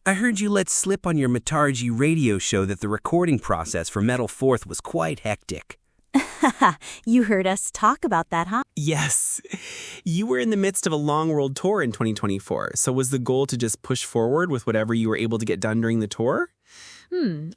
I heard you let slip on your Metargy radio show that the recording process for Metal Fourth was quite hectic. Haha, you heard us talk about that, huh? Yes. You were in the midst of a long world tour in 2024, so was the goal to just push forward with whatever you were able to get done during the tour?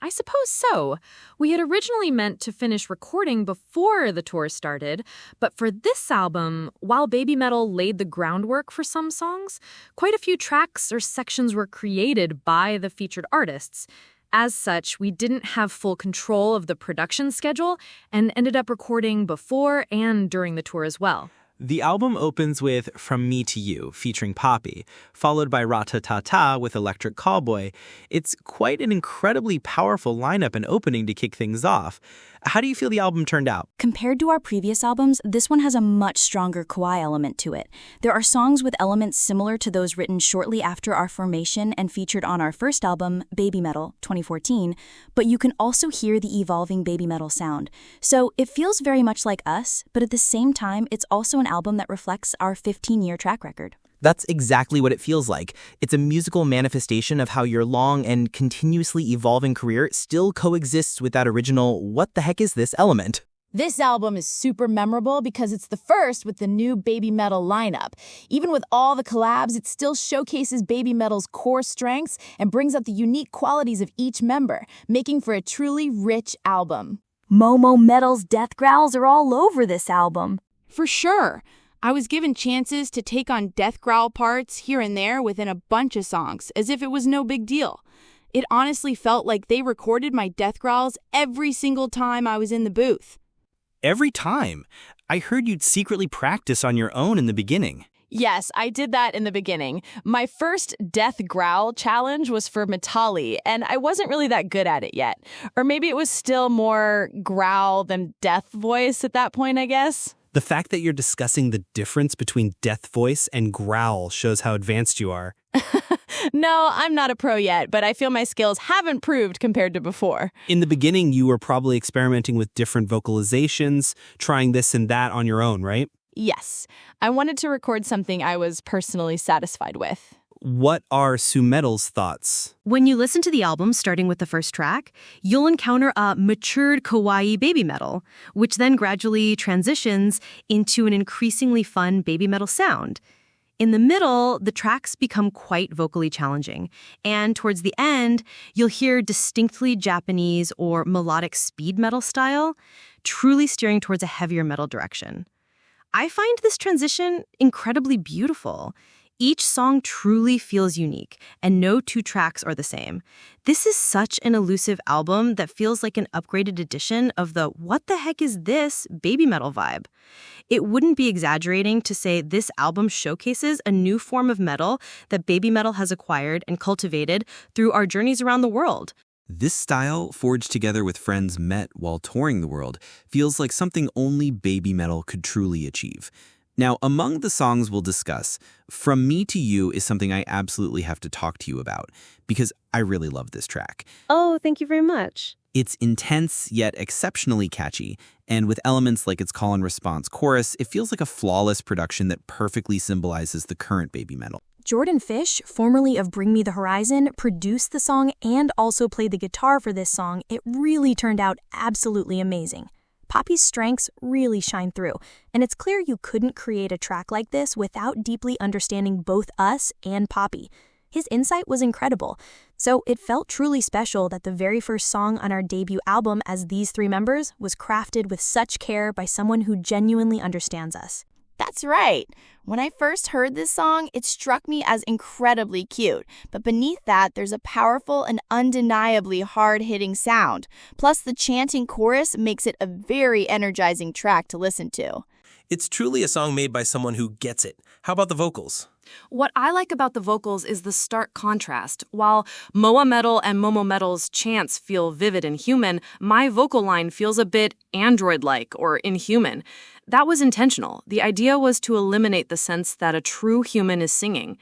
I suppose so. We had originally meant to finish recording before the tour started, but for this album, while Babymetal laid the groundwork for some songs, quite a few tracks or sections were created by the featured artists. As such, we didn't have full control of the production schedule and ended up recording before and during the tour as well. The album opens with From Me to You, featuring Poppy, followed by Ra-Ta-Ta-Ta with Electric Callboy. It's quite an incredibly powerful lineup and opening to kick things off. How do you feel the album turned out? Compared to our previous albums, this one has a much stronger kawaii element to it. There are songs with elements similar to those written shortly after our formation and featured on our first album, Babymetal, 2014, but you can also hear the evolving Babymetal sound. So it feels very much like us, but at the same time, it's also an album that reflects our 15-year track record. That's exactly what it feels like. It's a musical manifestation of how your long and continuously evolving career still coexists with that original "what the heck is this" element. This album is super memorable because it's the first with the new Babymetal lineup. Even with all the collabs, it still showcases Babymetal's core strengths and brings out the unique qualities of each member, making for a truly rich album. Momo Metal's death growls are all over this album. For sure. I was given chances to take on death growl parts here and there within a bunch of songs, as if it was no big deal. It honestly felt like they recorded my death growls every single time I was in the booth. Every time. I heard you'd secretly practice on your own in the beginning. Yes, I did that in the beginning. My first death growl challenge was for Metali, and I wasn't really that good at it yet. Or maybe it was still more growl than death voice at that point, I guess. The fact that you're discussing the difference between death voice and growl shows how advanced you are. No, I'm not a pro yet, but I feel my skills have improved compared to before. In the beginning, you were probably experimenting with different vocalizations, trying this and that on your own, right? Yes, I wanted to record something I was personally satisfied with. What are Su-Metal's thoughts? When you listen to the album, starting with the first track, you'll encounter a matured kawaii Babymetal, which then gradually transitions into an increasingly fun Babymetal sound. In the middle, the tracks become quite vocally challenging, and towards the end, you'll hear distinctly Japanese or melodic speed metal style, truly steering towards a heavier metal direction. I find this transition incredibly beautiful. Each song truly feels unique, and no two tracks are the same. This is such an elusive album that feels like an upgraded edition of the "what the heck is this" Babymetal vibe. It wouldn't be exaggerating to say this album showcases a new form of metal that Babymetal has acquired and cultivated through our journeys around the world. This style, forged together with friends met while touring the world, feels like something only Babymetal could truly achieve. Now, among the songs we'll discuss, From Me to You is something I absolutely have to talk to you about, because I really love this track. Oh, thank you very much. It's intense, yet exceptionally catchy, and with elements like its call and response chorus, it feels like a flawless production that perfectly symbolizes the current Babymetal. Jordan Fish, formerly of Bring Me the Horizon, produced the song and also played the guitar for this song. It really turned out absolutely amazing. Poppy's strengths really shine through, and it's clear you couldn't create a track like this without deeply understanding both us and Poppy. His insight was incredible, so it felt truly special that the very first song on our debut album as these three members was crafted with such care by someone who genuinely understands us. That's right. When I first heard this song, it struck me as incredibly cute. But beneath that, there's a powerful and undeniably hard-hitting sound. Plus, the chanting chorus makes it a very energizing track to listen to. It's truly a song made by someone who gets it. How about the vocals? What I like about the vocals is the stark contrast. While Moa Metal and Momo Metal's chants feel vivid and human, my vocal line feels a bit android-like or inhuman. That was intentional. The idea was to eliminate the sense that a true human is singing.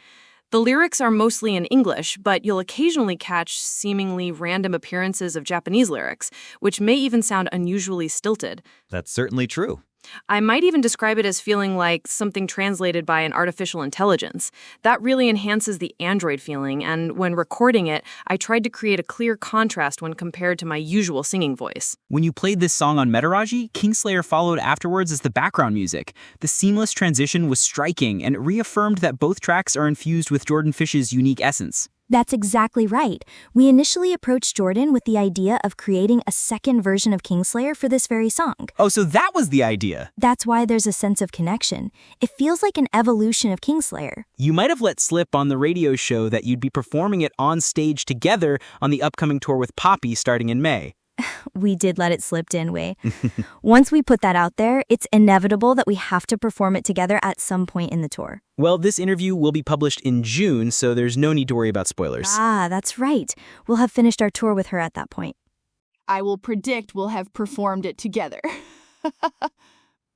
The lyrics are mostly in English, but you'll occasionally catch seemingly random appearances of Japanese lyrics, which may even sound unusually stilted. That's certainly true. I might even describe it as feeling like something translated by an artificial intelligence. That really enhances the Android feeling, and when recording it, I tried to create a clear contrast when compared to my usual singing voice. When you played this song on Metaraji, Kingslayer followed afterwards as the background music. The seamless transition was striking, and it reaffirmed that both tracks are infused with Jordan Fish's unique essence. That's exactly right. We initially approached Jordan with the idea of creating a second version of Kingslayer for this very song. Oh, so that was the idea. That's why there's a sense of connection. It feels like an evolution of Kingslayer. You might have let slip on the radio show that you'd be performing it on stage together on the upcoming tour with Poppy starting in May. We did let it slip, didn't we? Once we put that out there, it's inevitable that we have to perform it together at some point in the tour. Well, this interview will be published in June, so there's no need to worry about spoilers. Ah, that's right. We'll have finished our tour with her at that point. I will predict we'll have performed it together.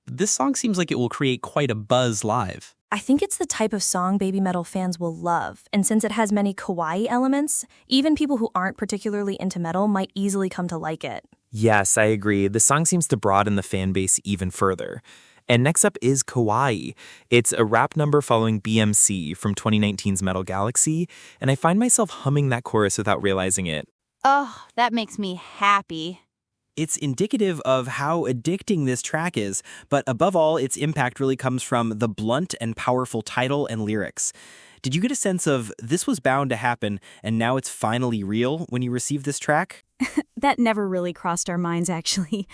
This song seems like it will create quite a buzz live. I think it's the type of song Babymetal fans will love, and since it has many kawaii elements, even people who aren't particularly into metal might easily come to like it. Yes, I agree. The song seems to broaden the fan base even further. And next up is Kawaii. It's a rap number following BMC from 2019's Metal Galaxy, and I find myself humming that chorus without realizing it. Oh, that makes me happy. It's indicative of how addicting this track is, but above all, its impact really comes from the blunt and powerful title and lyrics. Did you get a sense of this was bound to happen and now it's finally real when you received this track? That never really crossed our minds, actually.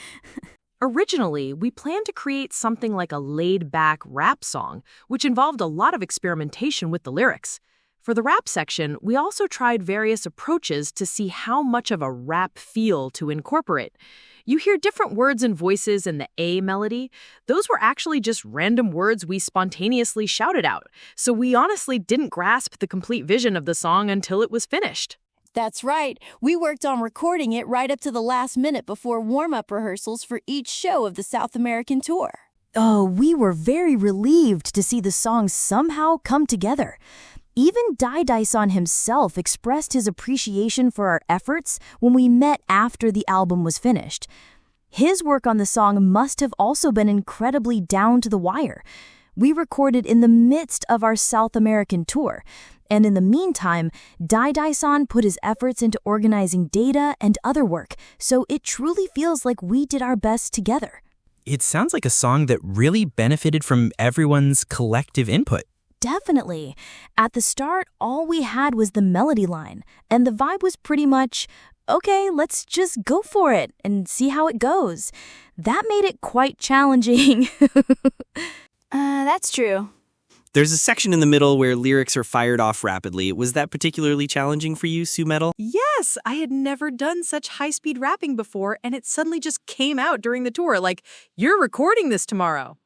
Originally, we planned to create something like a laid-back rap song, which involved a lot of experimentation with the lyrics. For the rap section, we also tried various approaches to see how much of a rap feel to incorporate. You hear different words and voices in the A melody. Those were actually just random words we spontaneously shouted out, so we honestly didn't grasp the complete vision of the song until it was finished. That's right. We worked on recording it right up to the last minute before warm-up rehearsals for each show of the South American tour. Oh, we were very relieved to see the song somehow come together. Even Daidai-san himself expressed his appreciation for our efforts when we met after the album was finished. His work on the song must have also been incredibly down to the wire. We recorded in the midst of our South American tour, and in the meantime, Daidai-san put his efforts into organizing data and other work, so it truly feels like we did our best together. It sounds like a song that really benefited from everyone's collective input. Definitely. At the start, all we had was the melody line, and the vibe was pretty much, okay, let's just go for it and see how it goes. That made it quite challenging. That's true. There's a section in the middle where lyrics are fired off rapidly. Was that particularly challenging for you, Su-Metal? Yes, I had never done such high-speed rapping before, and it suddenly just came out during the tour, like, you're recording this tomorrow.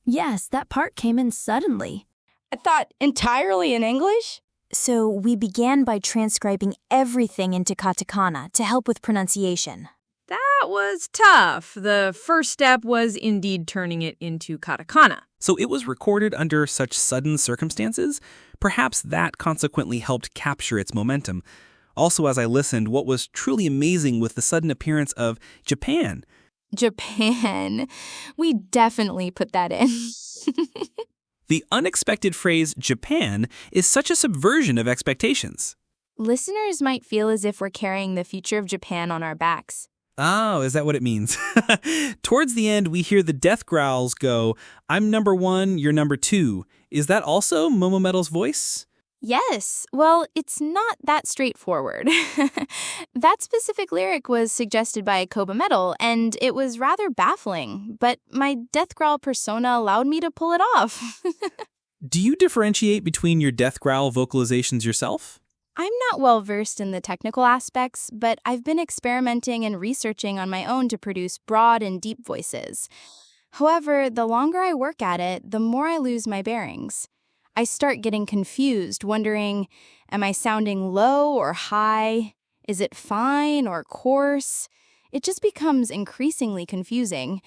Yes, that part came in suddenly. I thought entirely in English? So we began by transcribing everything into katakana to help with pronunciation. That was tough. The first step was indeed turning it into katakana. So it was recorded under such sudden circumstances? Perhaps that consequently helped capture its momentum. Also, as I listened, what was truly amazing was the sudden appearance of Japan. Japan. We definitely put that in. The unexpected phrase Japan is such a subversion of expectations. Listeners might feel as if we're carrying the future of Japan on our backs. Oh, is that what it means? Towards the end, we hear the death growls go, I'm number 1, you're number 2. Is that also Momo Metal's voice? Yes. Well, it's not that straightforward. That specific lyric was suggested by Babymetal, and it was rather baffling, but my death growl persona allowed me to pull it off. Do you differentiate between your death growl vocalizations yourself? I'm not well versed in the technical aspects, but I've been experimenting and researching on my own to produce broad and deep voices. However, the longer I work at it, the more I lose my bearings. I start getting confused, wondering, am I sounding low or high? Is it fine or coarse? It just becomes increasingly confusing.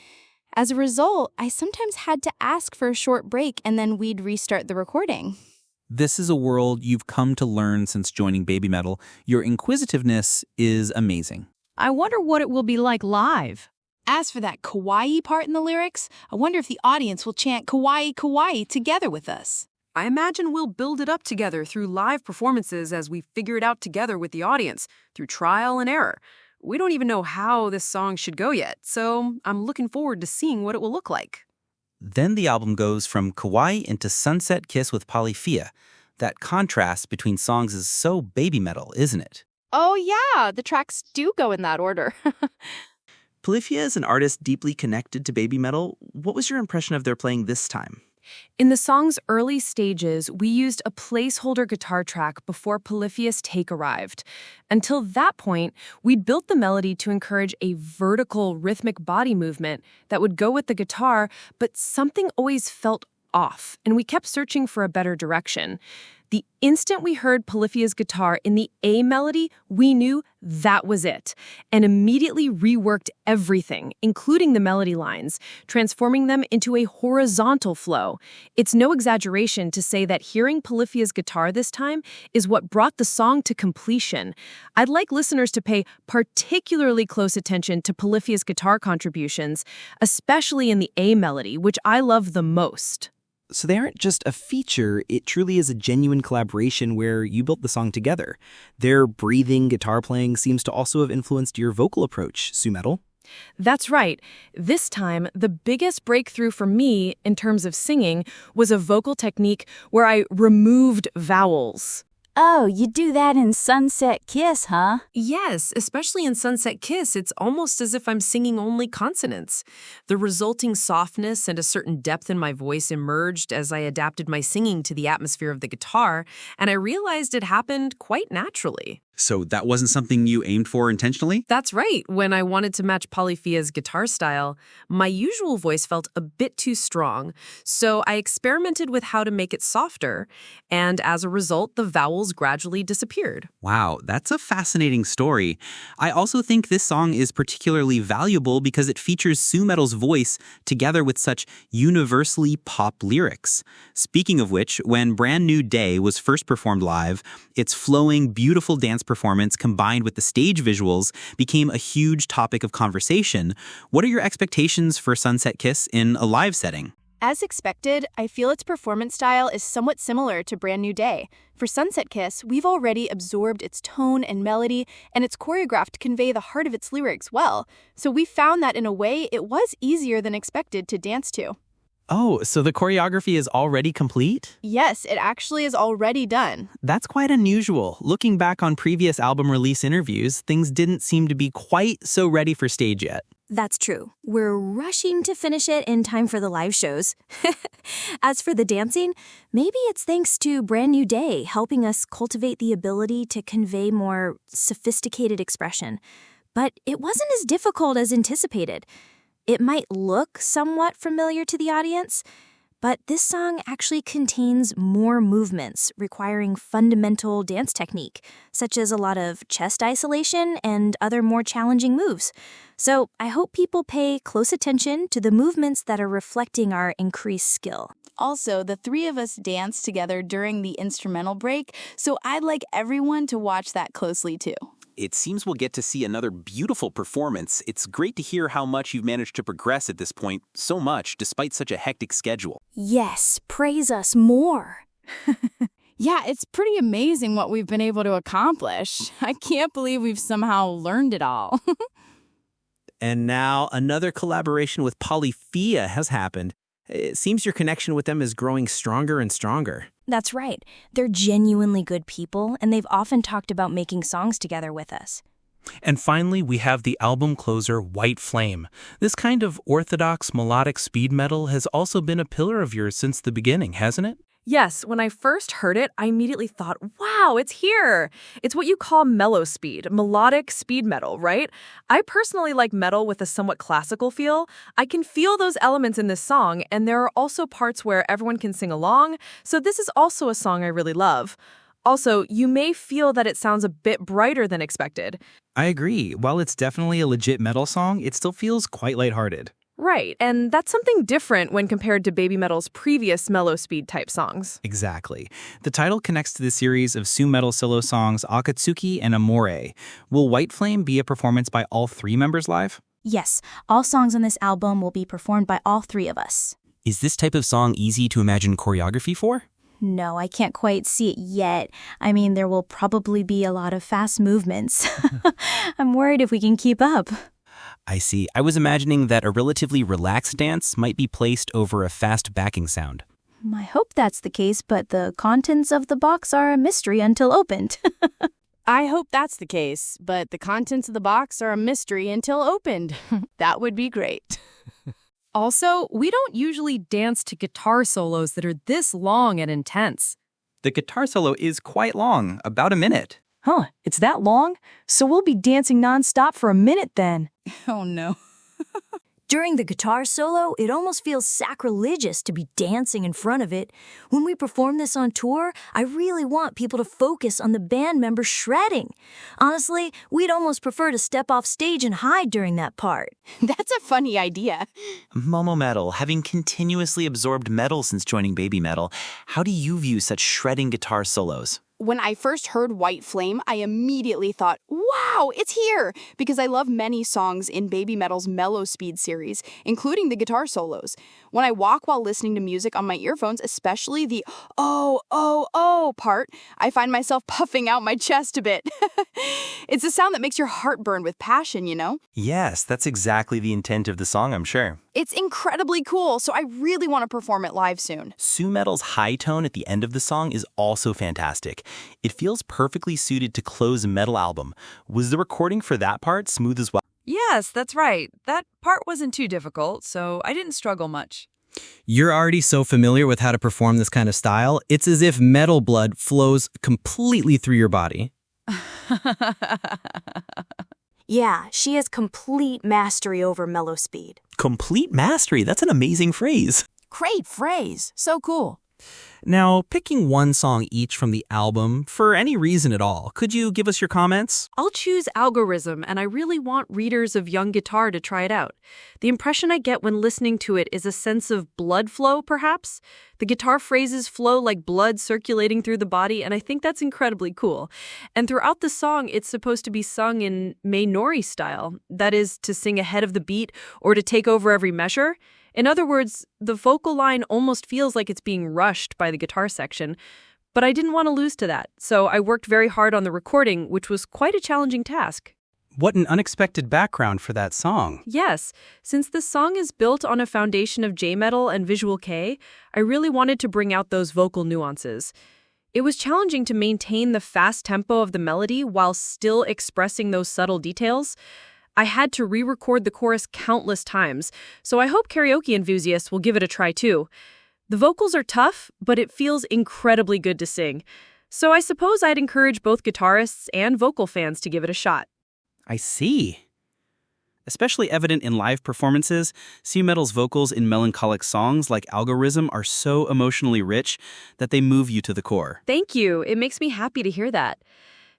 As a result, I sometimes had to ask for a short break and then we'd restart the recording. This is a world you've come to learn since joining Babymetal. Your inquisitiveness is amazing. I wonder what it will be like live. As for that kawaii part in the lyrics, I wonder if the audience will chant kawaii kawaii together with us. I imagine we'll build it up together through live performances as we figure it out together with the audience, through trial and error. We don't even know how this song should go yet, so I'm looking forward to seeing what it will look like. Then the album goes from kawaii into Sunset Kiss with Polyphia. That contrast between songs is so Babymetal, isn't it? Oh yeah, the tracks do go in that order. Polyphia is an artist deeply connected to Babymetal. What was your impression of their playing this time? In the song's early stages, we used a placeholder guitar track before Polyphia's take arrived. Until that point, we'd built the melody to encourage a vertical rhythmic body movement that would go with the guitar, but something always felt off, and we kept searching for a better direction. The instant we heard Polyphia's guitar in the A melody, we knew that was it, and immediately reworked everything, including the melody lines, transforming them into a horizontal flow. It's no exaggeration to say that hearing Polyphia's guitar this time is what brought the song to completion. I'd like listeners to pay particularly close attention to Polyphia's guitar contributions, especially in the A melody, which I love the most. So they aren't just a feature, it truly is a genuine collaboration where you built the song together. Their breathing guitar playing seems to also have influenced your vocal approach, Su-Metal. That's right. This time, the biggest breakthrough for me in terms of singing was a vocal technique where I removed vowels. Oh, you do that in Sunset Kiss, huh? Yes, especially in Sunset Kiss, it's almost as if I'm singing only consonants. The resulting softness and a certain depth in my voice emerged as I adapted my singing to the atmosphere of the guitar, and I realized it happened quite naturally. So that wasn't something you aimed for intentionally? That's right. When I wanted to match Polyphia's guitar style, my usual voice felt a bit too strong, so I experimented with how to make it softer, and as a result, the vowels gradually disappeared. Wow, that's a fascinating story. I also think this song is particularly valuable because it features Su-Metal's voice together with such universally pop lyrics. Speaking of which, when Brand New Day was first performed live, its flowing, beautiful dance performance combined with the stage visuals became a huge topic of conversation. What are your expectations for Sunset Kiss in a live setting? As expected, I feel its performance style is somewhat similar to Brand New Day. For Sunset Kiss, we've already absorbed its tone and melody, and it's choreographed to convey the heart of its lyrics well. So we found that in a way, it was easier than expected to dance to. Oh, so the choreography is already complete? Yes, it actually is already done. That's quite unusual. Looking back on previous album release interviews, things didn't seem to be quite so ready for stage yet. That's true. We're rushing to finish it in time for the live shows. As for the dancing, maybe it's thanks to Brand New Day helping us cultivate the ability to convey more sophisticated expression. But it wasn't as difficult as anticipated. It might look somewhat familiar to the audience, but this song actually contains more movements requiring fundamental dance technique, such as a lot of chest isolation and other more challenging moves. So I hope people pay close attention to the movements that are reflecting our increased skill. Also, the three of us danced together during the instrumental break, so I'd like everyone to watch that closely too. It seems we'll get to see another beautiful performance. It's great to hear how much you've managed to progress at this point, so much, despite such a hectic schedule. Yes, praise us more. Yeah, it's pretty amazing what we've been able to accomplish. I can't believe we've somehow learned it all. And now another collaboration with Polyphia has happened. It seems your connection with them is growing stronger and stronger. That's right. They're genuinely good people, and they've often talked about making songs together with us. And finally, we have the album closer, White Flame. This kind of orthodox melodic speed metal has also been a pillar of yours since the beginning, hasn't it? Yes, when I first heard it, I immediately thought, wow, it's here. It's what you call mellow speed, melodic speed metal, right? I personally like metal with a somewhat classical feel. I can feel those elements in this song, and there are also parts where everyone can sing along, so this is also a song I really love. Also, you may feel that it sounds a bit brighter than expected. I agree. While it's definitely a legit metal song, it still feels quite lighthearted. Right, and that's something different when compared to Babymetal's previous mellow speed type songs. Exactly. The title connects to the series of Su-Metal solo songs Akatsuki and Amore. Will White Flame be a performance by all three members live? Yes, all songs on this album will be performed by all three of us. Is this type of song easy to imagine choreography for? No, I can't quite see it yet. I mean, there will probably be a lot of fast movements. I'm worried if we can keep up. I see. I was imagining that a relatively relaxed dance might be placed over a fast backing sound. I hope that's the case, but the contents of the box are a mystery until opened. I hope that's the case, but the contents of the box are a mystery until opened. That would be great. Also, we don't usually dance to guitar solos that are this long and intense. The guitar solo is quite long, about a minute. Huh, it's that long? So we'll be dancing nonstop for a minute then. Oh no. During the guitar solo, it almost feels sacrilegious to be dancing in front of it. When we perform this on tour, I really want people to focus on the band members shredding. Honestly, we'd almost prefer to step off stage and hide during that part. That's a funny idea. Babymetal, having continuously absorbed metal since joining Babymetal, how do you view such shredding guitar solos? When I first heard White Flame, I immediately thought, wow, it's here! Because I love many songs in Babymetal's Mellow Speed series, including the guitar solos. When I walk while listening to music on my earphones, especially the oh part, I find myself puffing out my chest a bit. It's a sound that makes your heart burn with passion, you know? Yes, that's exactly the intent of the song, I'm sure. It's incredibly cool, so I really want to perform it live soon. Su-Metal's high tone at the end of the song is also fantastic. It feels perfectly suited to close a metal album. Was the recording for that part smooth as well? Yes, that's right. That part wasn't too difficult, so I didn't struggle much. You're already so familiar with how to perform this kind of style, it's as if metal blood flows completely through your body. Yeah, she has complete mastery over mellow speed. Complete mastery, that's an amazing phrase. Great phrase. So cool. Now, picking one song each from the album, for any reason at all, could you give us your comments? I'll choose Algorithm, and I really want readers of Young Guitar to try it out. The impression I get when listening to it is a sense of blood flow, perhaps. The guitar phrases flow like blood circulating through the body, and I think that's incredibly cool. And throughout the song, it's supposed to be sung in Mei-nori style. That is, to sing ahead of the beat or to take over every measure. In other words, the vocal line almost feels like it's being rushed by the guitar section, but I didn't want to lose to that, so I worked very hard on the recording, which was quite a challenging task. What an unexpected background for that song. Yes, since the song is built on a foundation of J-metal and visual kei, I really wanted to bring out those vocal nuances. It was challenging to maintain the fast tempo of the melody while still expressing those subtle details. I had to re-record the chorus countless times, so I hope karaoke enthusiasts will give it a try too. The vocals are tough, but it feels incredibly good to sing. So I suppose I'd encourage both guitarists and vocal fans to give it a shot. I see. Especially evident in live performances, Su-Metal's vocals in melancholic songs like Algorithm are so emotionally rich that they move you to the core. Thank you. It makes me happy to hear that.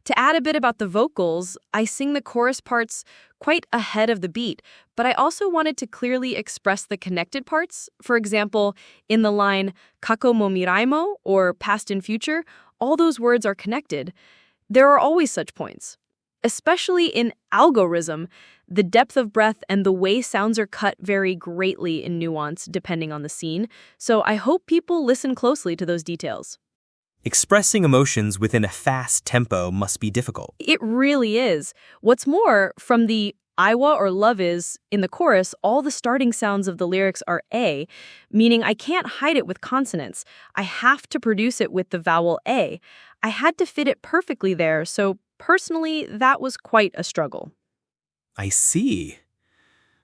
To add a bit about the vocals, I sing the chorus parts quite ahead of the beat, but I also wanted to clearly express the connected parts. For example, in the line kako mo mirai mo, or past and future, all those words are connected. There are always such points. Especially in Algorithm, the depth of breath and the way sounds are cut vary greatly in nuance depending on the scene, so I hope people listen closely to those details. Expressing emotions within a fast tempo must be difficult. It really is. What's more, from the Iwa or love is in the chorus, all the starting sounds of the lyrics are A, meaning I can't hide it with consonants. I have to produce it with the vowel A. I had to fit it perfectly there, so personally, that was quite a struggle. I see.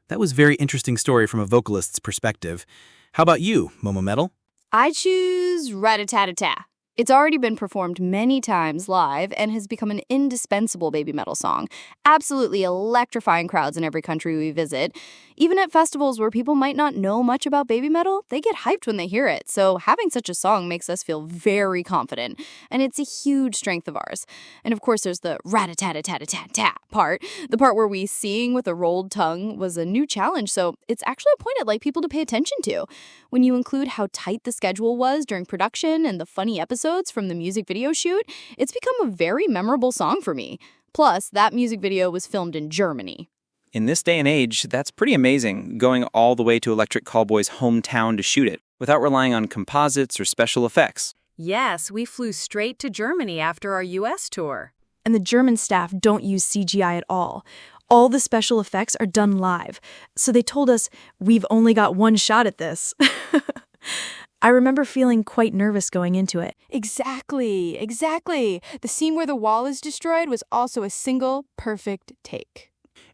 That was a very interesting story from a vocalist's perspective. How about you, Babymetal? I choose Rat-a-tat-a-tat. It's already been performed many times live and has become an indispensable Babymetal song, absolutely electrifying crowds in every country we visit. Even at festivals where people might not know much about Babymetal, they get hyped when they hear it, so having such a song makes us feel very confident, and it's a huge strength of ours. And of course there's the rat-a-tat-a-tat-a-tat-tat part. The part where we sing with a rolled tongue was a new challenge, so it's actually a point I'd like people to pay attention to. When you include how tight the schedule was during production and the funny episodes from the music video shoot, it's become a very memorable song for me. Plus, that music video was filmed in Germany. In this day and age, that's pretty amazing, going all the way to Electric Callboy's hometown to shoot it, without relying on composites or special effects. Yes, we flew straight to Germany after our US tour. And the German staff don't use CGI at all. All the special effects are done live. So they told us, we've only got one shot at this. I remember feeling quite nervous going into it. Exactly. The scene where the wall is destroyed was also a single, perfect take.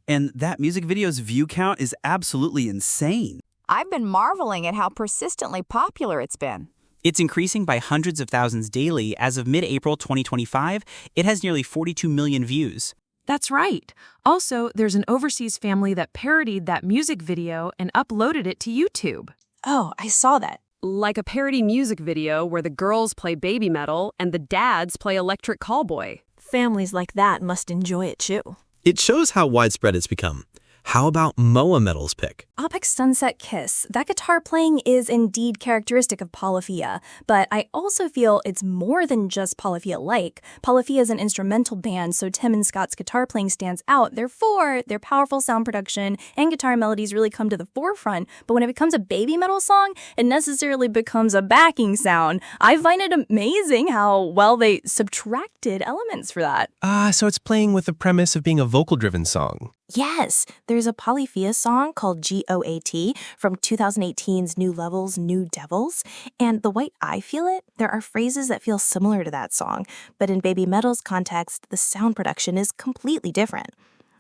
And that music video's view count is absolutely insane. I've been marveling at how persistently popular it's been. It's increasing by hundreds of thousands daily. As of mid-April 2025, it has nearly 42 million views. That's right. Also, there's an overseas family that parodied that music video and uploaded it to YouTube. Oh, I saw that. Like a parody music video where the girls play Babymetal and the dads play Electric Callboy. Families like that must enjoy it too. It shows how widespread it's become. How about Metal's pick? I'll pick Sunset Kiss. That guitar playing is indeed characteristic of Polyphia, but I also feel it's more than just Polyphia-like. Polyphia is an instrumental band, so Tim and Scott's guitar playing stands out. Therefore, their powerful sound production and guitar melodies really come to the forefront, but when it becomes a Babymetal song, it necessarily becomes a backing sound. I find it amazing how well they subtracted elements for that. So it's playing with the premise of being a vocal-driven song. Yes, there's a Polyphia song called GOAT from 2018's New Levels, New Devils, and the way I feel it, there are phrases that feel similar to that song, but in Babymetal's context, the sound production is completely different.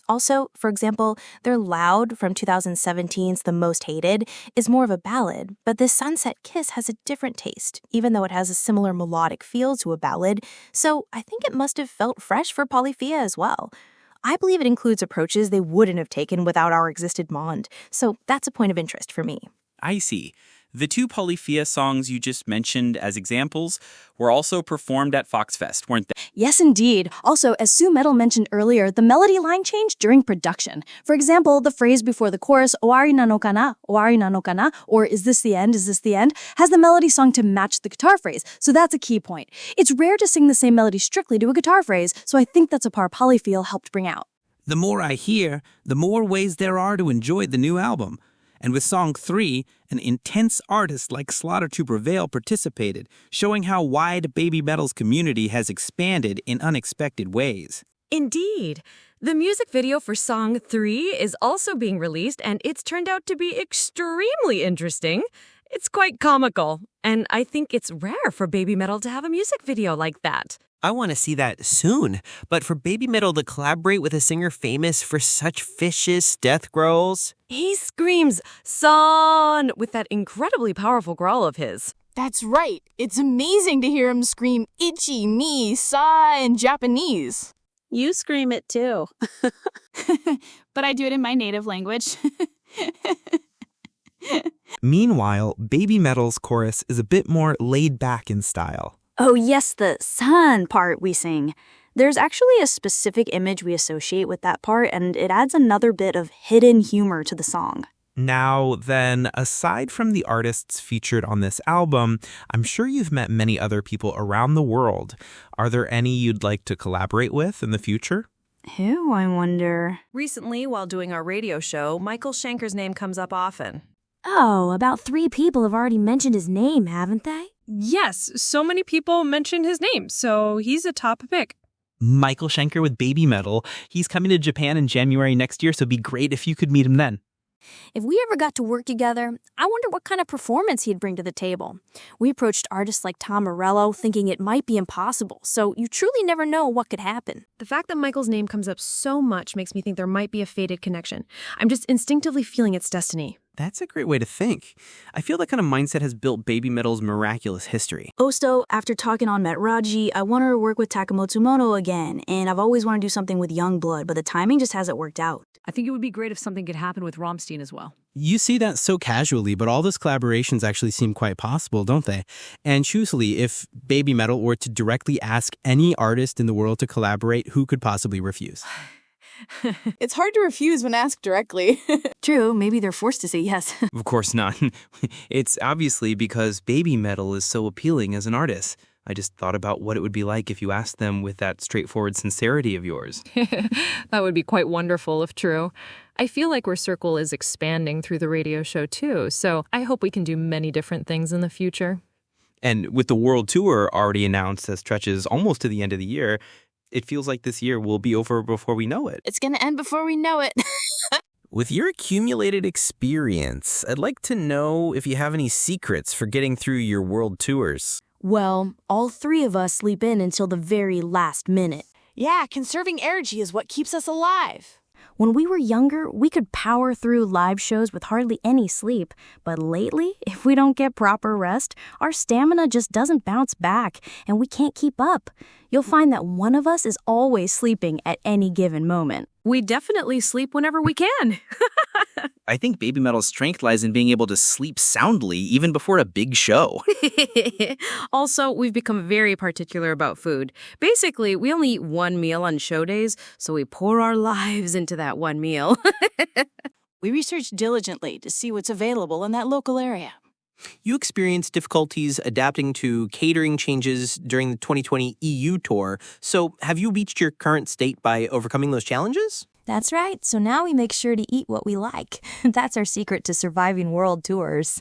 Also, for example, their Loud from 2017's The Most Hated is more of a ballad, but this Sunset Kiss has a different taste, even though it has a similar melodic feel to a ballad, so I think it must have felt fresh for Polyphia as well. I believe it includes approaches they wouldn't have taken without our existed Mond, so that's a point of interest for me. I see. The two Polyphia songs you just mentioned as examples were also performed at Foxfest, weren't they? Yes, indeed. Also, as Su-Metal mentioned earlier, the melody line changed during production. For example, the phrase before the chorus, Owari na no kana, or is this the end, has the melody sung to match the guitar phrase, so that's a key point. It's rare to sing the same melody strictly to a guitar phrase, so I think that's a part Polyphia helped bring out. The more I hear, the more ways there are to enjoy the new album. And with Song 3, an intense artist like Slaughter to Prevail participated, showing how wide Babymetal's community has expanded in unexpected ways. Indeed. The music video for Song 3 is also being released, and it's turned out to be extremely interesting. It's quite comical, and I think it's rare for Babymetal to have a music video like that. I want to see that soon, but for Babymetal to collaborate with a singer famous for such vicious death growls... He screams, "Son!" with that incredibly powerful growl of his. That's right. It's amazing to hear him scream "Ichi, me, sa" in Japanese. You scream it too. But I do it in my native language. Meanwhile, Babymetal's chorus is a bit more laid back in style. Oh yes, the sun part we sing. There's actually a specific image we associate with that part, and it adds another bit of hidden humor to the song. Now, then, aside from the artists featured on this album, I'm sure you've met many other people around the world. Are there any you'd like to collaborate with in the future? Who, I wonder? Recently, while doing our radio show, Michael Schenker's name comes up often. Oh, about 3 people have already mentioned his name, haven't they? Yes, so many people mention his name, so he's a top pick. Michael Schenker with Babymetal. He's coming to Japan in January next year, so it'd be great if you could meet him then. If we ever got to work together, I wonder what kind of performance he'd bring to the table. We approached artists like Tom Morello thinking it might be impossible, so you truly never know what could happen. The fact that Michael's name comes up so much makes me think there might be a fated connection. I'm just instinctively feeling it's destiny. That's a great way to think. I feel that kind of mindset has built Babymetal's miraculous history. Also, after talking on Met Raji, I want her to work with Takamotsumoto again, and I've always wanted to do something with Youngblood, but the timing just hasn't worked out. I think it would be great if something could happen with Rammstein as well. You see that so casually, but all those collaborations actually seem quite possible, don't they? And truthfully, if Babymetal were to directly ask any artist in the world to collaborate, who could possibly refuse? It's hard to refuse when asked directly. True, maybe they're forced to say yes. Of course not. It's obviously because Babymetal is so appealing as an artist. I just thought about what it would be like if you asked them with that straightforward sincerity of yours. That would be quite wonderful if true. I feel like our circle is expanding through the radio show too, so I hope we can do many different things in the future. And with the world tour already announced that stretches almost to the end of the year, it feels like this year will be over before we know it. It's going to end before we know it. With your accumulated experience, I'd like to know if you have any secrets for getting through your world tours. Well, all three of us sleep in until the very last minute. Yeah, conserving energy is what keeps us alive. When we were younger, we could power through live shows with hardly any sleep. But lately, if we don't get proper rest, our stamina just doesn't bounce back, and we can't keep up. You'll find that one of us is always sleeping at any given moment. We definitely sleep whenever we can. I think Babymetal's strength lies in being able to sleep soundly even before a big show. Also, we've become very particular about food. Basically, we only eat one meal on show days, so we pour our lives into that one meal. We research diligently to see what's available in that local area. You experienced difficulties adapting to catering changes during the 2020 EU tour, so have you reached your current state by overcoming those challenges? That's right. So now we make sure to eat what we like. That's our secret to surviving world tours.